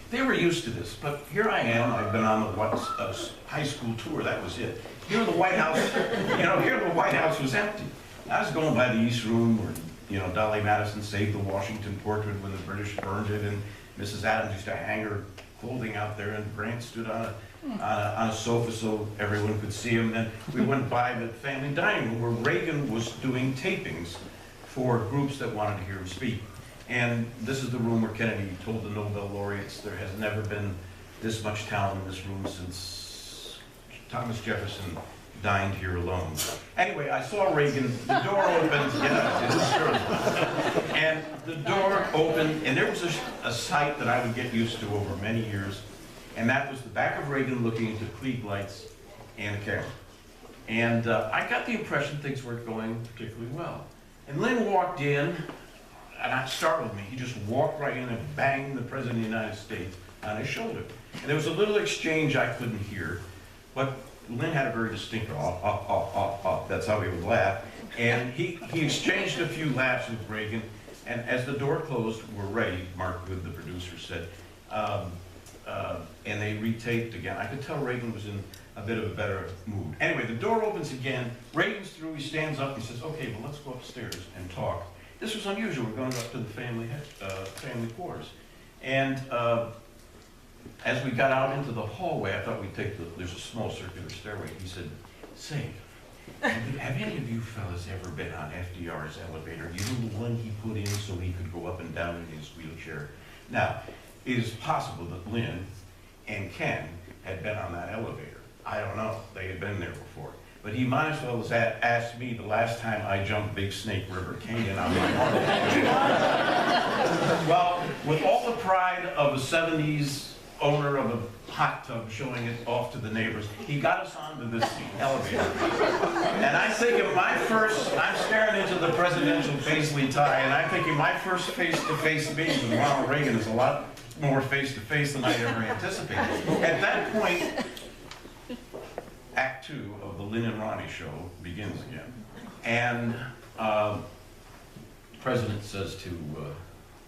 They were used to this, but here I am. I've been on the high school tour. That was it. Here the White House, here the White House was empty. I was going by the East Room where, Dolly Madison saved the Washington portrait when the British burned it, and Mrs. Adams used to hang her clothing out there, and Grant stood on a sofa so everyone could see him. Then we went by the family dining room where Reagan was doing tapings for groups that wanted to hear him speak. And this is the room where Kennedy told the Nobel laureates there has never been this much talent in this room since Thomas Jefferson dined here alone. Anyway, I saw Reagan, the door opened, and the door opened, and there was a sight that I would get used to over many years, and that was the back of Reagan looking into Klieg lights and a camera. And I got the impression things weren't going particularly well. And Lynn walked in, and that startled me. He just walked right in and banged the President of the United States on his shoulder. And there was a little exchange I couldn't hear, but Lynn had a very distinct that's how he would laugh. And he exchanged a few laughs with Reagan, and as the door closed, we're ready, Mark Good, the producer, said, and they retaped again. I could tell Reagan was in a bit of a better mood. Anyway, the door opens again, Reagan's through, he stands up, he says, okay, well, let's go upstairs and talk. This was unusual. We're going up to the family quarters. And as we got out into the hallway, I thought we'd take there's a small circular stairway. He said, say, have any of you fellas ever been on FDR's elevator? You know the one he put in so he could go up and down in his wheelchair? Now, it is possible that Lynn and Ken had been on that elevator. I don't know. They had been there before. But he might as well have asked me the last time I jumped Big Snake River Canyon on my morning. Well, with all the pride of a 70s owner of a hot tub showing it off to the neighbors, he got us onto this elevator. And I think of I'm staring into the presidential paisley tie, and I'm thinking my first face-to-face meeting with Ronald Reagan is a lot more face-to-face than I ever anticipated. At that point, Act 2 of the Lynn and Ronnie show begins again. And the president says to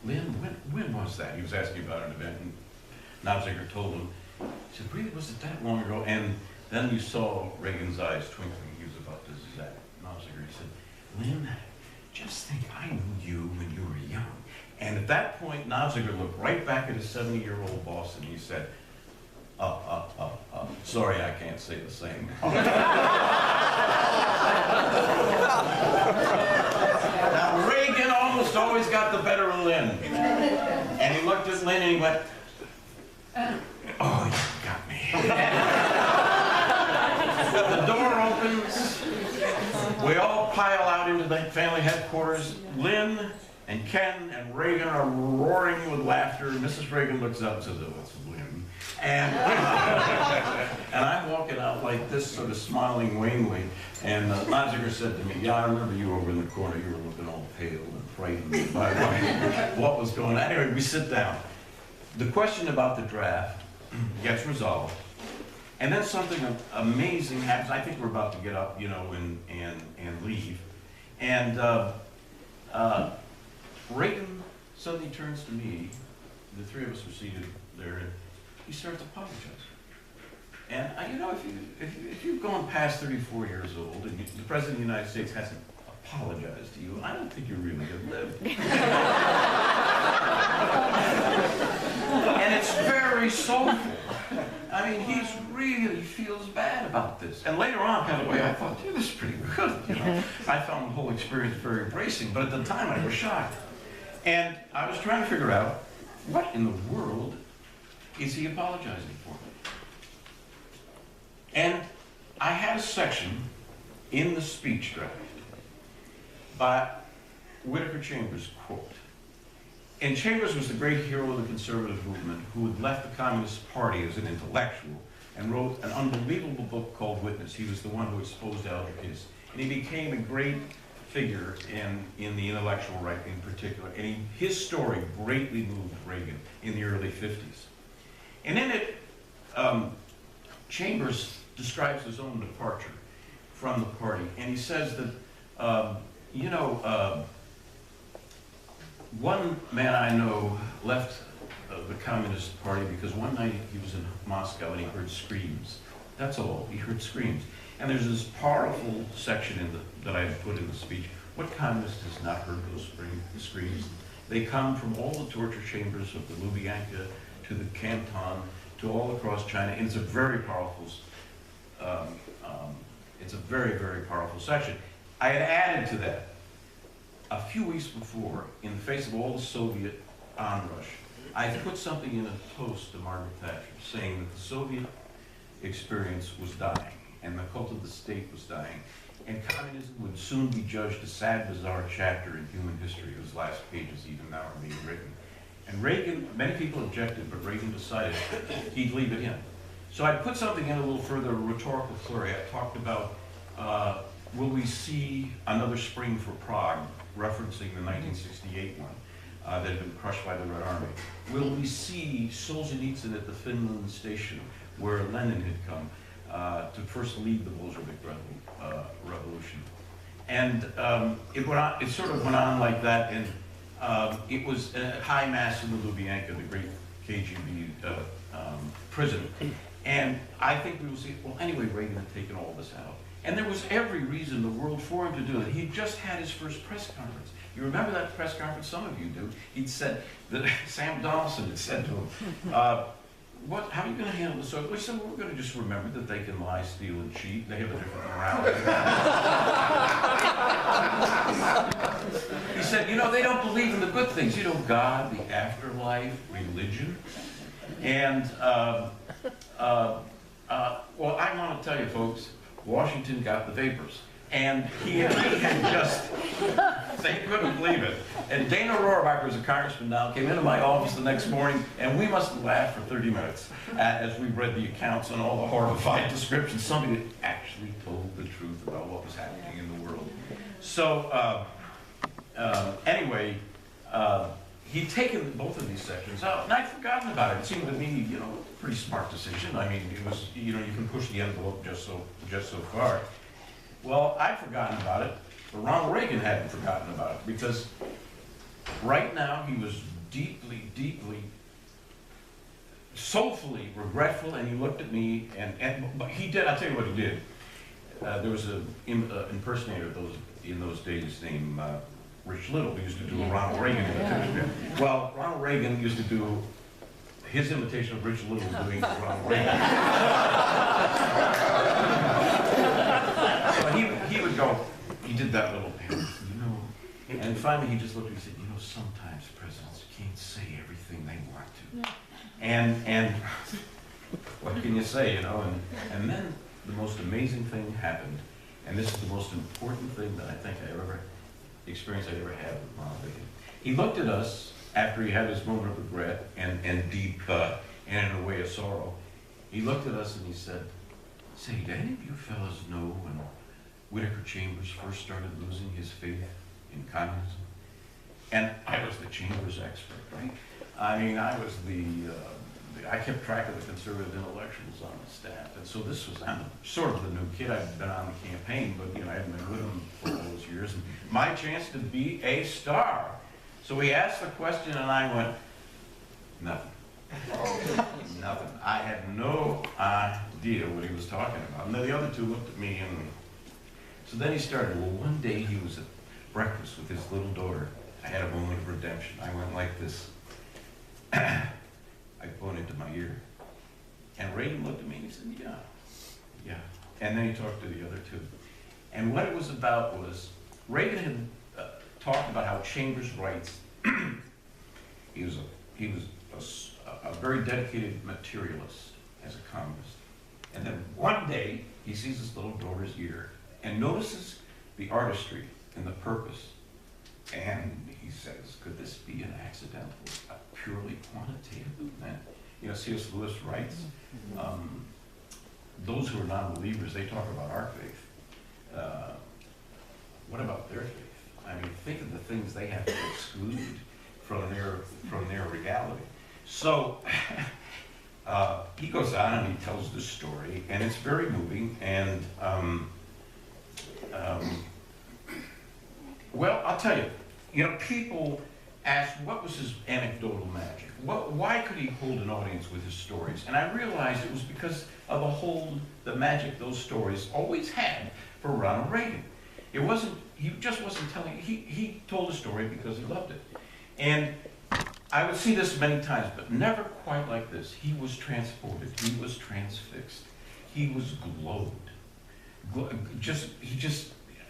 Lynn, when was that? He was asking about an event, and Nobziger told him. He said, really, was it that long ago? And then you saw Reagan's eyes twinkling. He was about to zap Nobziger. He said, Lynn, just think I knew you when you were young. And at that point, Nobziger looked right back at his 70-year-old boss, and he said, sorry, I can't say the same. Now, Reagan almost always got the better of Lynn. And he looked at Lynn and he went, oh, you got me. The door opens. We all pile out into the family headquarters. Lynn and Ken and Reagan are roaring with laughter. Mrs. Reagan looks up and says, oh, it's Lynn. And I'm walking out like this, sort of smiling wanly. And Nobziger said to me, yeah, I remember you over in the corner. You were looking all pale and frightened by what was going on. Anyway, we sit down. The question about the draft gets resolved. And then something amazing happens. I think we're about to get up, and leave. And Reagan suddenly turns to me. The three of us are seated there, and he starts apologizing. And if you've gone past 34 years old and the President of the United States hasn't apologized to you, I don't think you really have lived. And it's very soulful. I mean, he really feels bad about this. And later on, by the way, I thought, yeah, this is pretty good. I found the whole experience very bracing, but at the time I was shocked. And I was trying to figure out, what in the world is he apologizing for? And I had a section in the speech draft by Whittaker Chambers' quote. And Chambers was the great hero of the conservative movement who had left the Communist Party as an intellectual and wrote an unbelievable book called Witness. He was the one who exposed Algerkis. And he became a great figure in the intellectual right in particular. And his story greatly moved Reagan in the early 50s. And in it, Chambers describes his own departure from the party. And he says that, one man I know left the Communist Party because one night he was in Moscow and he heard screams. That's all, he heard screams. And there's this powerful section that I had put in the speech. What communist has not heard those screams? They come from all the torture chambers of the Lubyanka to the Canton to all across China, and it's a very powerful, very powerful section. I had added to that a few weeks before, in the face of all the Soviet onrush, I put something in a toast to Margaret Thatcher saying that the Soviet experience was dying and the cult of the state was dying, and communism would soon be judged a sad, bizarre chapter in human history whose last pages even now are being written. And Reagan, many people objected, but Reagan decided he'd leave it in. So I put something in a little further rhetorical flurry. I talked about, will we see another spring for Prague, referencing the 1968 one that had been crushed by the Red Army? Will we see Solzhenitsyn at the Finland station where Lenin had come to first lead the Bolshevik revolution? And it sort of went on like that, and it was a high mass in the Lubyanka, the great KGB prison. And I think we will see, well, anyway, Reagan had taken all this out. And there was every reason in the world for him to do it. He'd just had his first press conference. You remember that press conference? Some of you do. He'd said, that Sam Donaldson had said to him, how are you going to handle this? So he said, we're going to just remember that they can lie, steal, and cheat. They have a different morality. He said, they don't believe in the good things. God, the afterlife, religion. And, well, I want to tell you, folks, Washington got the vapors. And he had just, they couldn't believe it. And Dana Rohrabacher, who's a congressman now, came into my office the next morning, and we must have laughed for 30 minutes as we read the accounts and all the horrified descriptions. Somebody that actually told the truth about what was happening in the world. So, anyway, he'd taken both of these sections out, and I'd forgotten about it. It seemed to me, a pretty smart decision. I mean, it was, you can push the envelope just so far. Well, I'd forgotten about it, but Ronald Reagan hadn't forgotten about it, because right now he was deeply, deeply, soulfully regretful, and he looked at me, but he did, I'll tell you what he did. There was an impersonator in those days named Rich Little, who used to do a Ronald Reagan imitation. Well, Ronald Reagan used to do his imitation of Rich Little doing Ronald Reagan. But he would go, he did that little, and finally he just looked at me and said, sometimes presidents can't say everything they want to. And what can you say, and then the most amazing thing happened, and this is the most important thing that I think experience I ever had with Ronald Reagan. He looked at us after he had his moment of regret and deep, and in a way of sorrow. He looked at us and he said, say, do any of you fellas know when Whittaker Chambers first started losing his faith in communism? And I was the Chambers expert, right? I mean, I was I kept track of the conservative intellectuals on the staff. And so this was, I'm sort of the new kid. I'd been on the campaign, but I hadn't been with him for all those years. And my chance to be a star. So he asked the question and I went, nothing. Nothing. I had no idea what he was talking about. And then the other two looked at me, and so then he started. Well, one day he was at breakfast with his little daughter. I had a moment of redemption. I went like this. I pointed to my ear. And Reagan looked at me and he said, yeah. And then he talked to the other two. And what it was about was, Reagan had talked about how Chambers writes. He was a very dedicated materialist as a communist. And then one day, he sees his little daughter's ear and notices the artistry and the purpose. And he says, could this be an accidental, a purely quantitative event? C.S. Lewis writes, those who are non-believers, they talk about our faith. What about their faith? I mean, think of the things they have to exclude from their reality. So he goes on and he tells this story, and it's very moving. And well, I'll tell you, people asked what was his anecdotal magic? Why could he hold an audience with his stories? And I realized it was because of the magic those stories always had for Ronald Reagan. It wasn't, he just wasn't telling, he told a story because he loved it. And I would see this many times, but never quite like this. He was transported, he was transfixed, he was glowed.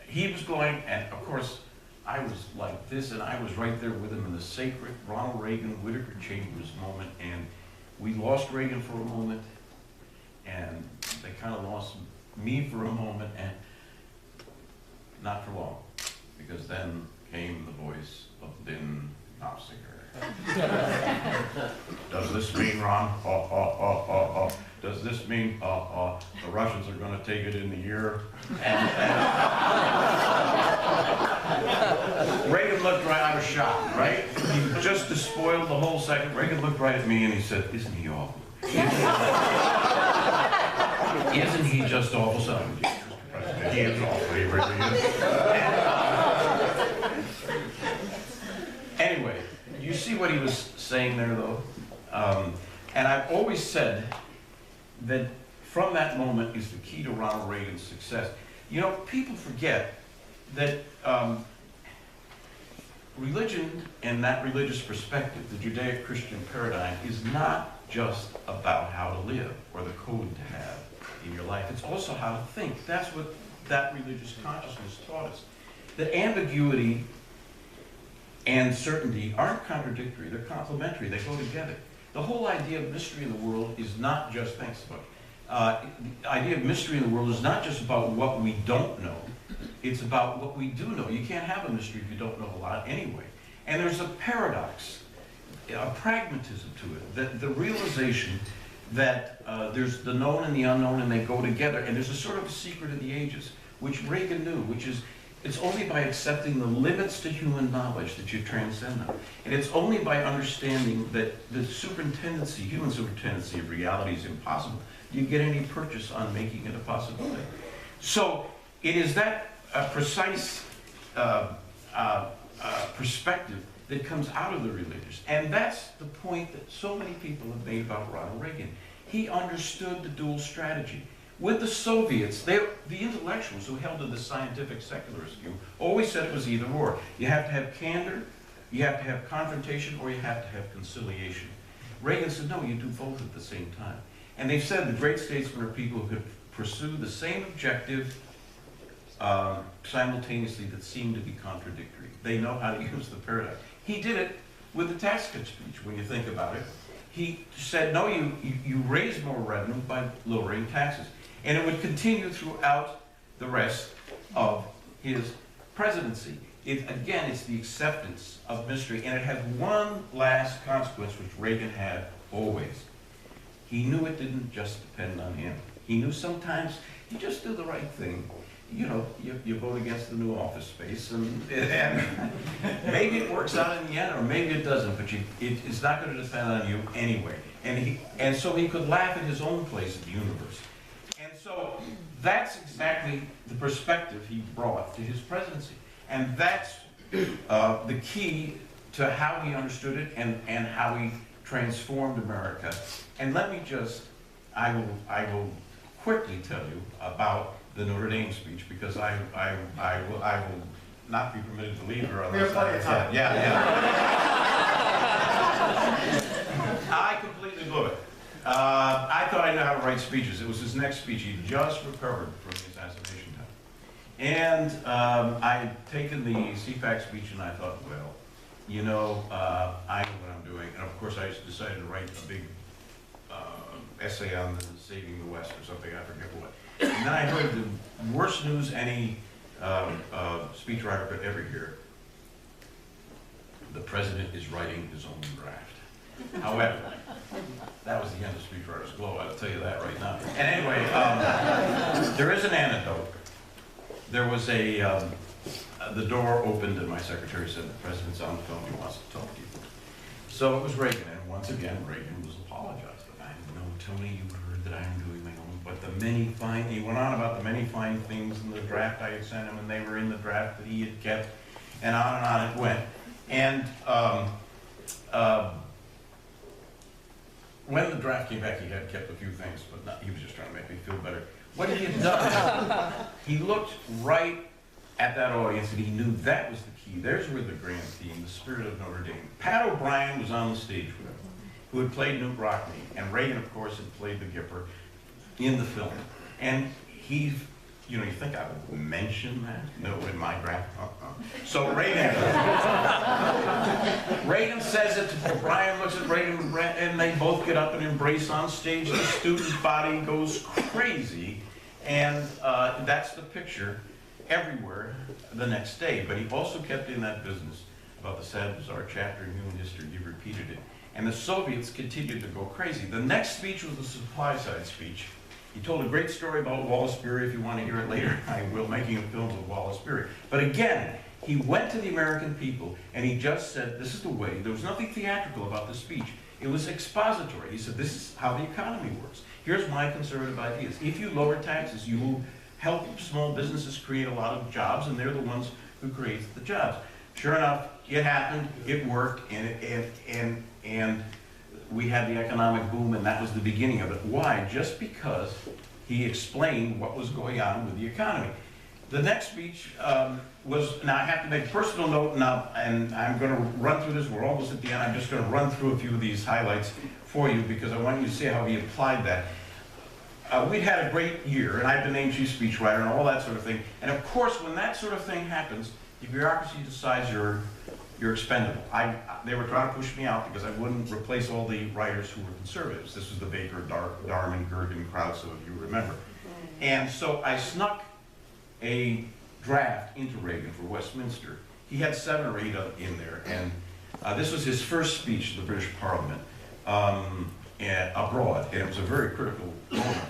He was glowing, and of course, I was like this, and I was right there with him in the sacred Ronald Reagan, Whittaker Chambers moment, and we lost Reagan for a moment, and they kind of lost me for a moment, and not for long, because then came the voice of Lynn Knopfsinger. Does this mean, Ron? Does this mean the Russians are going to take it in the year? Reagan looked right, I was shocked, right? He just despoiled the whole second. Reagan looked right at me and he said, isn't he awful? Isn't he just awful? So, he is awful, he really is. Anyway, you see what he was saying there, though? And I've always said that from that moment is the key to Ronald Reagan's success. You know, people forget that religion and that religious perspective, the Judeo-Christian paradigm, is not just about how to live or the code to have in your life. It's also how to think. That's what that religious consciousness taught us. That ambiguity and certainty aren't contradictory, they're complementary, they go together. The whole idea of mystery in the world is not just, thanks, Buck, the idea of mystery in the world is not just about what we don't know, it's about what we do know. You can't have a mystery if you don't know a lot anyway. And there's a paradox, a pragmatism to it, that the realization that there's the known and the unknown and they go together, and there's a sort of a secret of the ages, which Reagan knew, which is it's only by accepting the limits to human knowledge that you transcend them. And it's only by understanding that the superintendency, human superintendency of reality is impossible, do you get any purchase on making it a possibility. So it is that precise perspective that comes out of the religious. And that's the point that so many people have made about Ronald Reagan. He understood the dual strategy. With the Soviets, the intellectuals who held to the scientific secularist view always said it was either or. You have to have candor, you have to have confrontation, or you have to have conciliation. Reagan said, no, you do both at the same time. And they've said the great statesmen are people who could pursue the same objective simultaneously that seem to be contradictory. They know how to use the paradigm. He did it with the tax cut speech, when you think about it. He said, no, you raise more revenue by lowering taxes. And it would continue throughout the rest of his presidency. Again, it's the acceptance of mystery. And it has one last consequence, which Reagan had always. He knew it didn't just depend on him. He knew sometimes you just do the right thing. You know, you vote against the new office space, and maybe it works out in the end, or maybe it doesn't, but it's not going to depend on you anyway. And so he could laugh at his own place in the universe. And so that's exactly the perspective he brought to his presidency. And that's the key to how he understood it and how he transformed America. And let me just, I will quickly tell you about the Notre Dame speech, because I will not be permitted to leave her unless we have plenty of time. I completely blew it. I thought I knew how to write speeches. It was his next speech. He just recovered from the assassination time. And I had taken the CPAC speech and I thought, well, you know, I know what I'm doing. And of course I decided to write a big essay on saving the West or something, I forget what. And then I heard the worst news any speechwriter could ever hear. The president is writing his own draft. However, that was the end of speechwriter's glow, I'll tell you that right now. And anyway, there is an anecdote. There was the door opened and my secretary said, the president's on the phone, he wants to talk to you. So it was Reagan, and once again, Reagan was apologized. I know, Tony, you heard that I am doing my own, but the many fine, he went on about the many fine things in the draft I had sent him, and they were in the draft that he had kept, and on it went. And when the draft came back, he had kept a few things, but not, he was just trying to make me feel better. What he had done, he looked right at that audience and he knew that was the key. There's where the grand theme, the spirit of Notre Dame. Pat O'Brien was on the stage with him, who had played Newt Rockney, and Reagan, of course, had played the Gipper in the film. And he's, you know, you think I would mention that? No, in my draft. So Reagan, Reagan says it to O'Brien, looks at Reagan, and they both get up and embrace on stage. The student body goes crazy, and that's the picture everywhere the next day. But he also kept in that business about the sad, bizarre chapter in human history. He repeated it. And the Soviets continued to go crazy. The next speech was the supply side speech. He told a great story about Wallace Beery. If you want to hear it later, I will, making a film of Wallace Beery. But again, he went to the American people and he just said, this is the way. There was nothing theatrical about the speech. It was expository. He said, this is how the economy works. Here's my conservative ideas. If you lower taxes, you will help small businesses create a lot of jobs, and they're the ones who create the jobs. Sure enough, it happened, it worked, and we had the economic boom, and that was the beginning of it. Why? Just because he explained what was going on with the economy. The next speech was, now I have to make a personal note now, and I'm going to run through this. We're almost at the end. I'm just going to run through a few of these highlights for you because I want you to see how he applied that. We'd had a great year, and I've been named chief speechwriter and all that sort of thing. And of course, when that sort of thing happens, the bureaucracy decides you're expendable. They were trying to push me out because I wouldn't replace all the writers who were conservatives. This was the Baker, Darman, Gergen crowd, so if you remember. And so I snuck a draft into Reagan for Westminster. He had 7 or 8 in there, and this was his first speech to the British Parliament abroad, and it was a very critical moment.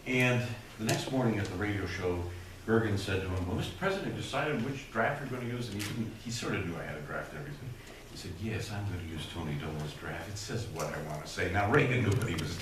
And the next morning at the radio show, Gergen said to him, well, Mr. President, decided which draft you're going to use? And he sort of knew I had to draft everything. He said, yes, I'm going to use Tony Dolan's draft. It says what I want to say. Now, Reagan knew what he was doing.